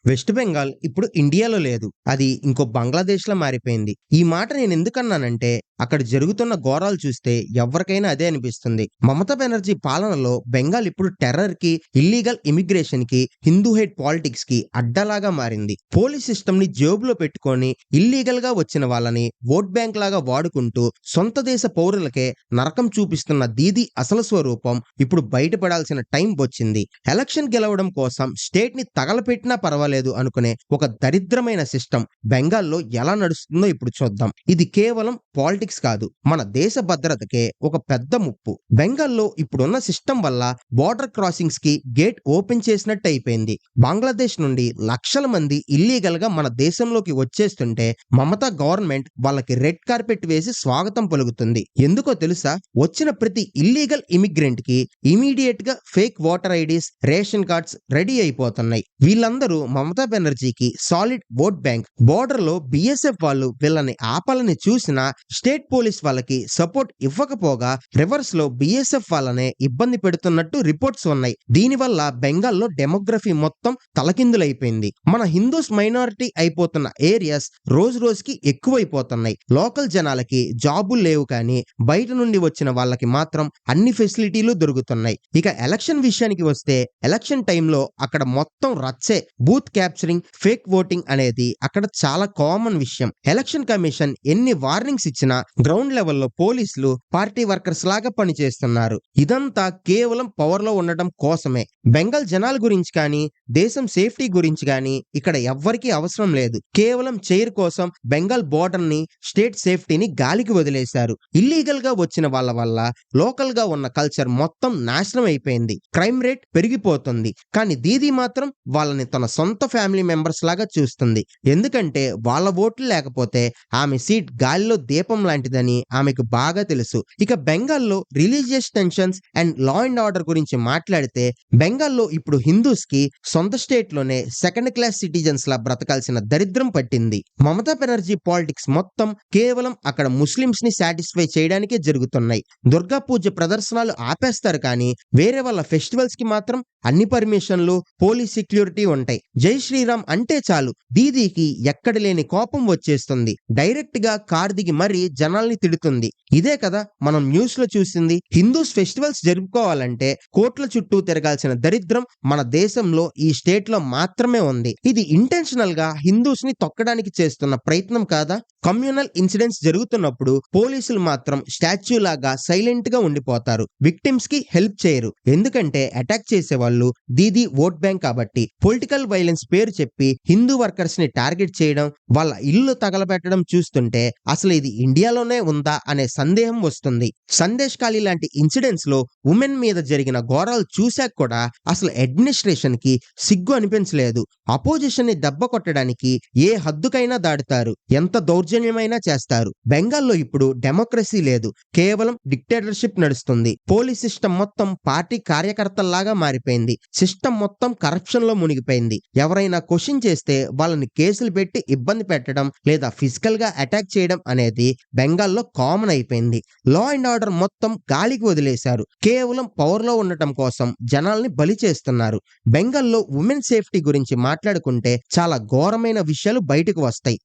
West Bengal ఇప్పుడు ఇండియాలో లేదు. అది ఇంకో బంగ్లాదేశ్‌లా మారిపోయింది. ఈ మాట నేనెందుకన్నానంటే, అక్కడ జరుగుతున్న ఘోరాలు చూస్తే ఎవ్వరికైనా అదే అనిపిస్తుంది. మమతా బెనర్జీ పాలనలో బెంగాల్ ఇప్పుడు టెర్రర్‌కి, ఇల్లీగల్ ఇమిగ్రేషన్‌కి, హిందూ హేట్ పాలిటిక్స్‌కి అడ్డాలాగా మారింది. పోలీస్ సిస్టమ్‌ని జేబులో పెట్టుకొని ఇల్లీగల్‌గా వచ్చిన వాళ్ళని ఓట్ బ్యాంక్ లాగా వాడుకుంటూ సొంత దేశ పౌరులకే నరకం చూపిస్తున్న దీదీ అసలు స్వరూపం ఇప్పుడు బయటపడాల్సిన టైం వచ్చింది. ఎలక్షన్ గెలవడం కోసం స్టేట్‌ని తగలపెట్టినా పర్వాలేదు అనుకునే ఒక దరిద్రమైన సిస్టమ్ బెంగాల్లో ఎలా నడుస్తుందో ఇప్పుడు చూద్దాం. ఇది కేవలం పాలిటిక్స్ కాదు, మన దేశ భద్రతకే ఒక పెద్ద ముప్పు. బెంగాల్లో ఇప్పుడున్న సిస్టమ్ వల్ల బోర్డర్ క్రాసింగ్స్ కి గేట్ ఓపెన్ చేసినట్టు అయిపోయింది. బంగ్లాదేశ్ నుండి లక్షల మంది ఇల్లీగల్ గా మన దేశంలోకి వచ్చేస్తుంటే మమతా గవర్నమెంట్ వాళ్ళకి రెడ్ కార్పెట్ వేసి స్వాగతం పలుకుతుంది. ఎందుకో తెలుసా? వచ్చిన ప్రతి ఇల్లీగల్ ఇమిగ్రెంట్ కి ఇమీడియట్ గా fake voter IDs, ration cards ready అయిపోతున్నాయి. వీళ్ళందరూ మమతా బెనర్జీకి సాలిడ్ ఓట్ బ్యాంక్. బోర్డర్ లో బిఎస్ఎఫ్ వాళ్ళు వీళ్ళని ఆపాలని చూసినా స్టేట్ పోలీస్ వాళ్ళకి సపోర్ట్ ఇవ్వకపోగా రివర్స్ లో బిఎస్ఎఫ్ వాళ్ళనే ఇబ్బంది పెడుతున్నట్టు రిపోర్ట్స్ ఉన్నాయి. దీనివల్ల బెంగాల్లో డెమోగ్రఫీ మొత్తం తలకిందులైపోయింది. మన హిందూస్ మైనారిటీ అయిపోతున్న ఏరియాస్ రోజు రోజుకి ఎక్కువైపోతున్నాయి. లోకల్ జనాలకి జాబులు లేవు, కానీ బయట నుండి వచ్చిన వాళ్ళకి మాత్రం అన్ని ఫెసిలిటీలు దొరుకుతున్నాయి. ఇక ఎలక్షన్ విషయానికి వస్తే ఎలక్షన్ టైంలో అక్కడ మొత్తం రచ్చే. బూత్ క్యాప్చరింగ్, ఫేక్ ఓటింగ్ అనేది అక్కడ చాలా కామన్ విషయం. ఎలక్షన్ కమిషన్ ఎన్ని వార్నింగ్స్ ఇచ్చినా గ్రౌండ్ లెవెల్లో పోలీసులు పార్టీ వర్కర్స్ లాగా పనిచేస్తున్నారు. ఇదంతా కేవలం పవర్ లో ఉండటం కోసమే. బెంగాల్ జనాల గురించి కానీ, దేశం సేఫ్టీ గురించి కానీ ఇక్కడ ఎవ్వరికీ అవసరం లేదు. కేవలం చైర్ కోసం బెంగాల్ బోర్డర్ ని, స్టేట్ సేఫ్టీని గాలికి వదిలేశారు. ఇల్లీగల్ గా వచ్చిన వాళ్ళ వల్ల లోకల్ గా ఉన్న కల్చర్ మొత్తం నాశనం అయిపోయింది. క్రైమ్ రేట్ పెరిగిపోతుంది. కానీ దీదీ మాత్రం వాళ్ళని తన సొంత ఫ్యామిలీ మెంబర్స్ లాగా చూస్తుంది. ఎందుకంటే వాళ్ళ ఓట్లు లేకపోతే ఆమె సీట్ గాలిలో దీపం లాంటిదని ఆమెకు బాగా తెలుసు. ఇక బెంగాల్లో religious tensions and law and order గురించి మాట్లాడితే, బెంగాల్లో ఇప్పుడు హిందూస్ కి సొంత స్టేట్ లోనే సెకండ్ క్లాస్ సిటిజన్స్ లా బ్రతకాల్సిన దరిద్రం పట్టింది. మమతా బెనర్జీ పాలిటిక్స్ మొత్తం కేవలం అక్కడ ముస్లింస్ ని సాటిస్ఫై చేయడానికే జరుగుతున్నాయి. దుర్గా పూజ ప్రదర్శనలు ఆపేస్తారు, కానీ వేరే వాళ్ళ ఫెస్టివల్స్ కి మాత్రం అన్ని పర్మిషన్లు, పోలీస్ సెక్యూరిటీ ఉంటాయి. జై శ్రీరామ్ అంటే చాలు దీదీకి ఎక్కడ లేని కోపం వచ్చేస్తుంది. డైరెక్ట్ గా కార్ దిగి మరీ జనాల్ని తిడుతుంది. ఇదే కదా మనం న్యూస్ లో చూసింది. హిందూస్ ఫెస్టివల్స్ జరుపుకోవాలంటే కోట్ల చుట్టూ తిరగాల్సిన దరిద్రం మన దేశంలో ఈ స్టేట్ లో మాత్రమే ఉంది. ఇది ఇంటెన్షనల్ గా హిందూస్ ని తొక్కడానికి చేస్తున్న ప్రయత్నం కాదా? కమ్యూనల్ ఇన్సిడెంట్స్ జరుగుతున్నప్పుడు పోలీసులు మాత్రం స్టాచ్యూ లాగా సైలెంట్ గా ఉండిపోతారు. విక్టిమ్స్ కి హెల్ప్ చేయరు. ఎందుకంటే అటాక్ చేసే వాళ్ళు దీదీ ఓట్ బ్యాంక్ కాబట్టి. పొలిటికల్ వైలెన్స్ పేరు చెప్పి హిందూ వర్కర్స్ ని టార్గెట్ చేయడం, వాళ్ళ ఇల్లు తగలబెట్టడం చూస్తుంటే అసలు ఇది ఇండియాలోనే ఉందా అనే సందేహం వస్తుంది. సందేశ్ ఖాళీ లాంటి ఇన్సిడెంట్స్ లో ఉమెన్ మీద జరిగిన ఘోరాలు చూశాక కూడా అసలు అడ్మినిస్ట్రేషన్ కి సిగ్గు అనిపించలేదు. అపోజిషన్ ని దెబ్బ కొట్టడానికి ఏ హద్దుకైనా దాటుతారు. ఎంత దౌర్జన్యమైనా చేస్తారు. బెంగాల్లో ఇప్పుడు డెమోక్రసీ లేదు, కేవలం డిక్టేటర్షిప్ నడుస్తుంది. పోలీస్ సిస్టమ్ మొత్తం పార్టీ కార్యకర్తల్లాగా మారిపోయింది. సిస్టమ్ మొత్తం కరప్షన్ లో మునిగిపోయింది. ఎవరైనా క్వశ్చన్ చేస్తే వాళ్ళని కేసులు పెట్టి ఇబ్బంది పెట్టడం లేదా ఫిజికల్ గా అటాక్ చేయడం అనేది బెంగాల్లో కామన్ అయిపోయింది. లా అండ్ ఆర్డర్ మొత్తం గాలికి వదిలేశారు. కేవలం పవర్ లో ఉండటం కోసం జనాల్ని బలి చేస్తున్నారు. బెంగాల్లో ఉమెన్ సేఫ్టీ గురించి మాట్లాడుకుంటే చాలా ఘోరమైన విషయాలు బయటకు వస్తాయి.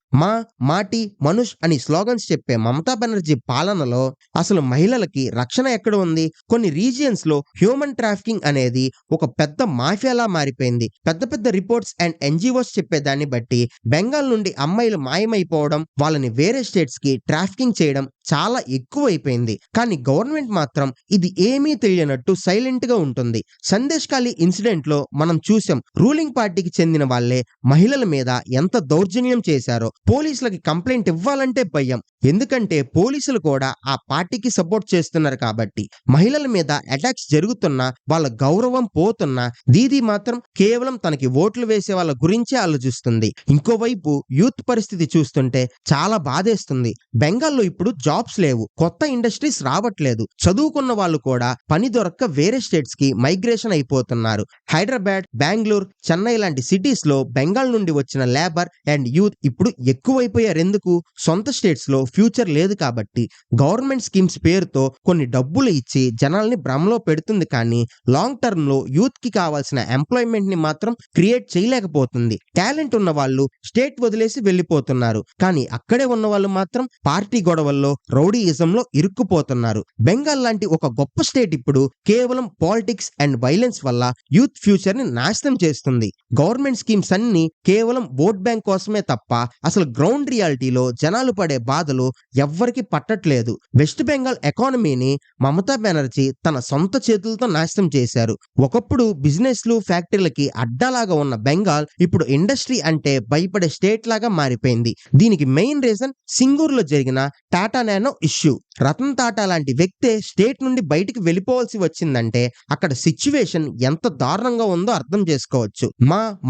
మాటి మనుష్ అని స్లోగన్స్ చెప్పే మమతా బెనర్జీ పాలనలో అసలు మహిళలకి రక్షణ ఎక్కడ ఉంది? కొన్ని రీజియన్స్ లో హ్యూమన్ ట్రాఫికింగ్ అనేది ఒక పెద్ద మాఫియాలా మారిపోయింది. పెద్ద పెద్ద రిపోర్ట్స్ అండ్ ఎన్జిఓస్ చెప్పేదాన్ని బట్టి బెంగాల్ నుండి అమ్మాయిలు మాయమైపోవడం, వాళ్ళని వేరే స్టేట్స్ కి ట్రాఫికింగ్ చేయడం చాలా ఎక్కువైపోయింది. కానీ గవర్నమెంట్ మాత్రం ఇది ఏమీ తెలియనట్టు సైలెంట్ గా ఉంటుంది. సందేశ్ ఖాళీ ఇన్సిడెంట్ లో మనం చూసాం, రూలింగ్ పార్టీకి చెందిన వాళ్ళే మహిళల మీద ఎంత దౌర్జన్యం చేశారో. పోలీసులకి కంప్లైంట్ ఇవ్వాలంటే భయం. ఎందుకంటే పోలీసులు కూడా ఆ పార్టీకి సపోర్ట్ చేస్తున్నారు కాబట్టి. మహిళల మీద అటాక్స్ జరుగుతున్నా, వాళ్ళ గౌరవం పోతున్నా, దీదీ మాత్రం కేవలం తనకి ఓట్లు వేసే వాళ్ళ గురించే ఆలోచిస్తుంది. ఇంకోవైపు యూత్ పరిస్థితి చూస్తుంటే చాలా బాధేస్తుంది. బెంగాల్లో ఇప్పుడు జాబ్స్ లేవు, కొత్త ఇండస్ట్రీస్ రావట్లేదు. చదువుకున్న వాళ్ళు కూడా పని దొరక్క వేరే స్టేట్స్ కి మైగ్రేషన్ అయిపోతున్నారు. హైదరాబాద్, బెంగళూరు, చెన్నై లాంటి సిటీస్ లో బెంగాల్ నుండి వచ్చిన లేబర్ అండ్ యూత్ ఇప్పుడు ఎక్కువైపోయారు. ఎందుకు? సొంత స్టేట్స్ లో ఫ్యూచర్ లేదు కాబట్టి గవర్నమెంట్ స్కీమ్స్ పేరుతో కొన్ని డబ్బులు ఇచ్చి జనాల్ని భ్రమలో పెడుతుంది, కానీ లాంగ్ టర్మ్ లో యూత్ కి కావాల్సిన ఎంప్లాయ్మెంట్ ని మాత్రం క్రియేట్ చేయలేకపోతుంది. టాలెంట్ ఉన్న వాళ్ళు స్టేట్ వదిలేసి వెళ్లిపోతున్నారు, కానీ అక్కడే ఉన్న వాళ్ళు మాత్రం పార్టీ గొడవల్లో రౌడీయిజంలో ఇరుక్కుపోతున్నారు. బెంగాల్ లాంటి ఒక గొప్ప స్టేట్ ఇప్పుడు కేవలం పాలిటిక్స్ అండ్ వైలెన్స్ వల్ల యూత్ ఫ్యూచర్ ని నాశనం చేస్తుంది. గవర్నమెంట్ స్కీమ్స్ అన్ని కేవలం ఓట్ బ్యాంక్ కోసమే తప్ప అసలు గ్రౌండ్ రియాలిటీలో జనాలు పడే బాధలు ఎవ్వరికి పట్టట్లేదు. వెస్ట్ బెంగాల్ ఎకానమీని మమతా బెనర్జీ తన సొంత చేతులతో నాశనం చేశారు. ఒకప్పుడు బిజినెస్లు ఫ్యాక్టరీలకి అడ్డాలాగా ఉన్న బెంగాల్ ఇప్పుడు ఇండస్ట్రీ అంటే భయపడే స్టేట్ లాగా మారిపోయింది. దీనికి మెయిన్ రీజన్ సింగూరులో జరిగిన టాటా నానో ఇష్యూ. రతన్ టాటా లాంటి వ్యక్తే స్టేట్ నుండి బయటికి వెళ్ళిపోవాల్సి వచ్చిందంటే అక్కడ సిచ్యువేషన్ ఎంత దారుణంగా ఉందో అర్థం చేసుకోవచ్చు.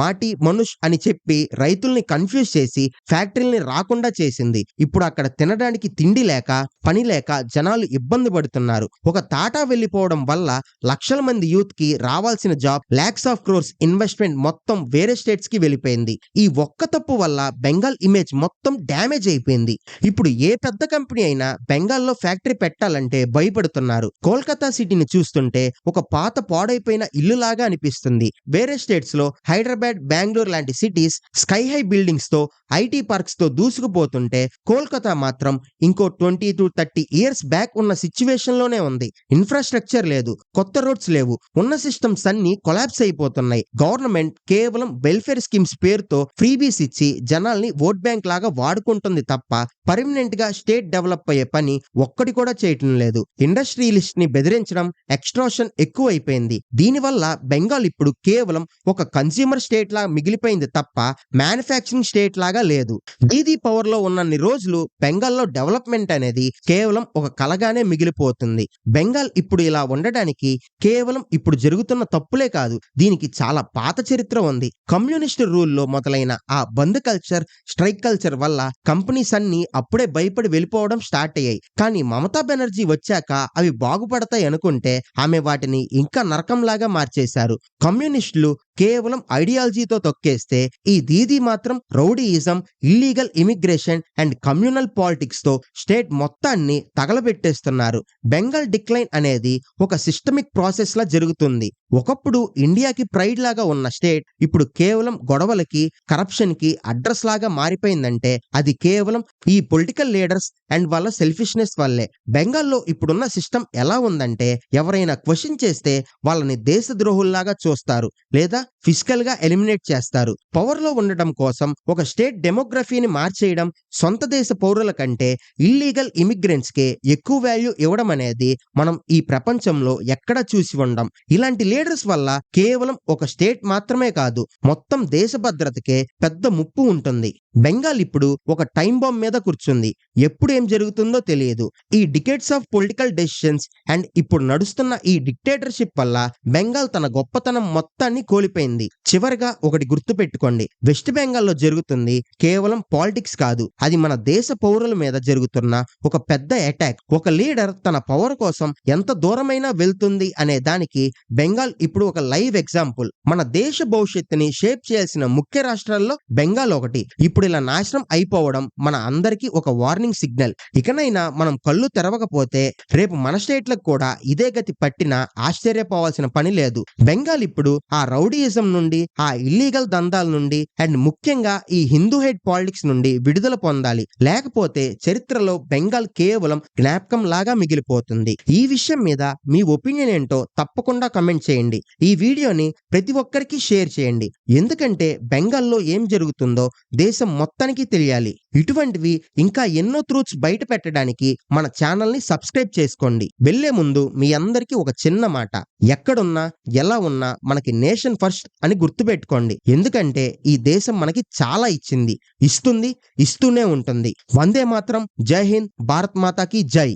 మాటి మనుష్ అని చెప్పి రైతుల్ని కన్ఫ్యూజ్ చేసి ఫ్యాక్టరీల్ని రాకుండా చేసింది. ఇప్పుడు అక్కడ తినడానికి తిండి లేక, పని లేక జనాలు ఇబ్బంది పడుతున్నారు. ఒక టాటా వెళ్ళిపోవడం వల్ల లక్షల మంది యూత్ కి రావాల్సిన job, lakhs of crores investment మొత్తం వేరే స్టేట్స్ కి వెళ్ళిపోయింది. ఈ ఒక్క తప్పు వల్ల బెంగాల్ ఇమేజ్ మొత్తం డ్యామేజ్ అయిపోయింది. ఇప్పుడు ఏ పెద్ద కంపెనీ అయినా బెంగాల్లో ఫ్యాక్టరీ పెట్టాలంటే భయపడుతున్నారు. కోల్కతా సిటీని చూస్తుంటే ఒక పాత పాడైపోయిన ఇల్లు లాగా అనిపిస్తుంది. వేరే స్టేట్స్ లో హైదరాబాద్, బెంగళూరు లాంటి సిటీస్ స్కై హై బిల్డింగ్స్ తో, ఐటీ పార్క్స్ తో దూసుకుపోతుంటే కోల్కతా మాత్రం ఇంకో 20 to 30 ఇయర్స్ బ్యాక్ ఉన్న సిచ్యువేషన్ లోనే ఉంది. ఇన్ఫ్రాస్ట్రక్చర్ లేదు, కొత్త రోడ్స్ లేవు, ఉన్న సిస్టమ్స్ అన్ని కొలాప్స్ అయిపోతున్నాయి. గవర్నమెంట్ కేవలం వెల్ఫేర్ స్కీమ్స్ పేరుతో ఫ్రీబీస్ ఇచ్చి జనాల్ని ఓట్ బ్యాంక్ లాగా వాడుకుంటుంది తప్ప పర్మనెంట్ గా స్టేట్ డెవలప్ అయ్యే పని ఒక్కటి కూడా చేయటం లేదు. ఇండస్ట్రియలిస్ట్ ని బెదిరించడం, ఎక్స్ట్రాషన్ ఎక్కువ అయిపోయింది. దీనివల్ల బెంగాల్ ఇప్పుడు కేవలం ఒక కన్స్యూమర్ స్టేట్ లా మిగిలిపోయింది తప్ప మ్యానుఫ్యాక్చరింగ్ స్టేట్ లాగా లేదు. దీదీ పవర్ లో ఉన్నన్ని రోజులు బెంగాల్లో డెవలప్మెంట్ అనేది కేవలం ఒక కలగానే మిగిలిపోతుంది. బెంగాల్ ఇప్పుడు ఇలా ఉండడానికి కేవలం ఇప్పుడు జరుగుతున్న తప్పులే కాదు, దీనికి చాలా పాత చరిత్ర ఉంది. కమ్యూనిస్ట్ రూల్లో మొదలైన ఆ బంద్ కల్చర్, స్ట్రైక్ కల్చర్ వల్ల కంపెనీస్ అన్ని అప్పుడే భయపడి వెళ్ళిపోవడం స్టార్ట్ అయ్యాయి. కానీ మమతా బెనర్జీ వచ్చాక అవి బాగుపడతాయి అనుకుంటే ఆమె వాటిని ఇంకా నరకంలాగా మార్చేశారు. కమ్యూనిస్టులు కేవలం ఐడియాలజీతో తొక్కేస్తే ఈ దీదీ మాత్రం rowdyism, illegal immigration and communal politics తో స్టేట్ మొత్తాన్ని తగలబెట్టేస్తున్నారు. బెంగాల్ డిక్లైన్ అనేది ఒక సిస్టమిక్ ప్రాసెస్ లా జరుగుతుంది. ఒకప్పుడు ఇండియాకి ప్రైడ్ లాగా ఉన్న స్టేట్ ఇప్పుడు కేవలం గొడవలకి, కరప్షన్ కి అడ్రస్ లాగా మారిపోయిందంటే అది కేవలం ఈ పొలిటికల్ లీడర్స్ అండ్ వాళ్ళ సెల్ఫిష్నెస్ వల్లే. బెంగాల్లో ఇప్పుడున్న సిస్టమ్ ఎలా ఉందంటే ఎవరైనా క్వశ్చన్ చేస్తే వాళ్ళని దేశద్రోహుల్లాగా చూస్తారు లేదా ఫిజికల్ గా ఎలిమినేట్ చేస్తారు. పవర్ లో ఉండటం కోసం ఒక స్టేట్ డెమోగ్రఫీని మార్చేయడం, సొంత దేశ పౌరుల కంటే ఇల్లీగల్ ఇమిగ్రెంట్స్ కే ఎక్కువ వాల్యూ ఇవ్వడం అనేది మనం ఈ ప్రపంచంలో ఎక్కడా చూసి ఉండం. ఇలాంటి లీడర్స్ వల్ల కేవలం ఒక స్టేట్ మాత్రమే కాదు, మొత్తం దేశ భద్రతకే పెద్ద ముప్పు ఉంటుంది. బెంగాల్ ఇప్పుడు ఒక టైం బాంబ్ మీద కూర్చుంది. ఎప్పుడు ఏం జరుగుతుందో తెలియదు. ఈ decades of political decisions and ఇప్పుడు నడుస్తున్న ఈ డిక్టేటర్షిప్ వల్ల బెంగాల్ తన గొప్పతనం మొత్తాన్ని కోల్పోయింది. చివరిగా ఒకటి గుర్తు పెట్టుకోండి, వెస్ట్ బెంగాల్లో జరుగుతుంది కేవలం పాలిటిక్స్ కాదు, అది మన దేశ పౌరుల మీద జరుగుతున్న ఒక పెద్ద అటాక్. ఒక లీడర్ తన పవర్ కోసం ఎంత దూరమైనా వెళ్తుంది అనే దానికి బెంగాల్ ఇప్పుడు ఒక లైవ్ ఎగ్జాంపుల్. మన దేశ భవిష్యత్తుని షేప్ చేయాల్సిన ముఖ్య రాష్ట్రాల్లో బెంగాల్ ఒకటి. ఇప్పుడు ఇలా నాశనం అయిపోవడం మన అందరికీ ఒక వార్నింగ్ సిగ్నల్. ఇకనైనా మనం కళ్ళు తెరవకపోతే రేపు మన స్టేట్లకు కూడా ఇదే గతి పట్టినా ఆశ్చర్యపోవాల్సిన పని లేదు. బెంగాల్ ఇప్పుడు ఆ రౌడీయిజం నుండి, ఆ ఇల్లీగల్ దందాల నుండి అండ్ ముఖ్యంగా ఈ హిందూ హేట్ పాలిటిక్స్ నుండి విడుదల పొందాలి. లేకపోతే చరిత్రలో బెంగాల్ కేవలం జ్ఞాపకం లాగా మిగిలిపోతుంది. ఈ విషయం మీద మీ ఒపీనియన్ ఏంటో తప్పకుండా కమెంట్ చేయండి. ఈ వీడియోని ప్రతి ఒక్కరికి షేర్ చేయండి. ఎందుకంటే బెంగాల్లో ఏం జరుగుతుందో దేశం మొత్తానికి తెలియాలి. ఇటువంటివి ఇంకా ఎన్నో ట్రూత్స్ బయట పెట్టడానికి మన ఛానల్ ని సబ్స్క్రైబ్ చేసుకోండి. వెళ్లే ముందు మీ అందరికీ ఒక చిన్న మాట, ఎక్కడున్నా ఎలా ఉన్నా మనకి నేషన్ ఫస్ట్ అని గుర్తుపెట్టుకోండి. ఎందుకంటే ఈ దేశం మనకి చాలా ఇచ్చింది, ఇస్తుంది, ఇస్తూనే ఉంటుంది. వందే మాత్రం. జై హింద్. భారత్ మాతాకి జై.